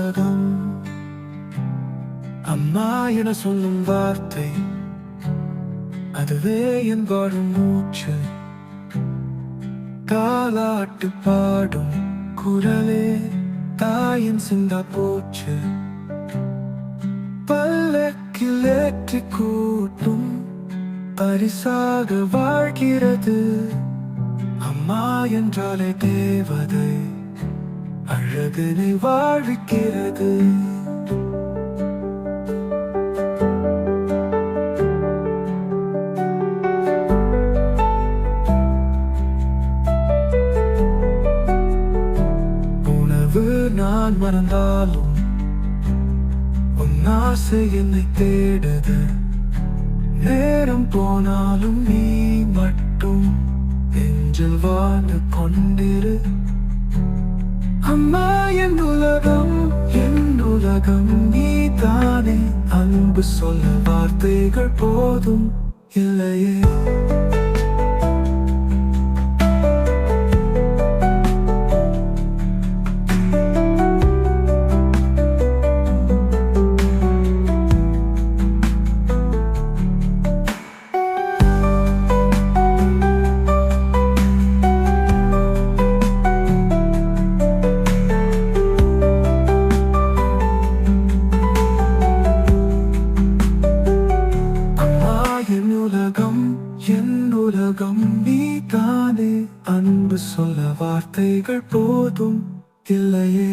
உலகம். அம்மா என சொல்லும் வார்த்தை, அதுவே என் வாழும் மூச்சு. தாலாட்டு பாடும் குரலே தாயின் சிந்தா போச்சு. பல்லக்கில் ஏற்றி கூட்டும் பரிசாக வாழ்கிறது. அம்மா என்றாலே தேவதை, அழகினை வாழ்விக்கிறது. உணவு நான் மறந்தாலும் உன் ஆசை என்னை தேடுது. நேரம் போனாலும் நீ மட்டும் நெஞ்சில் வாழ்ந்து கொண்டிரு. அம்மா என் உலகம், என் உலகம் நீதானே. அன்பு சொல்ல வார்த்தைகள் போதும் இல்லையே. என் உலகம் நீதானே. அன்பு சொல்ல வார்த்தைகள் போதும் இல்லையே.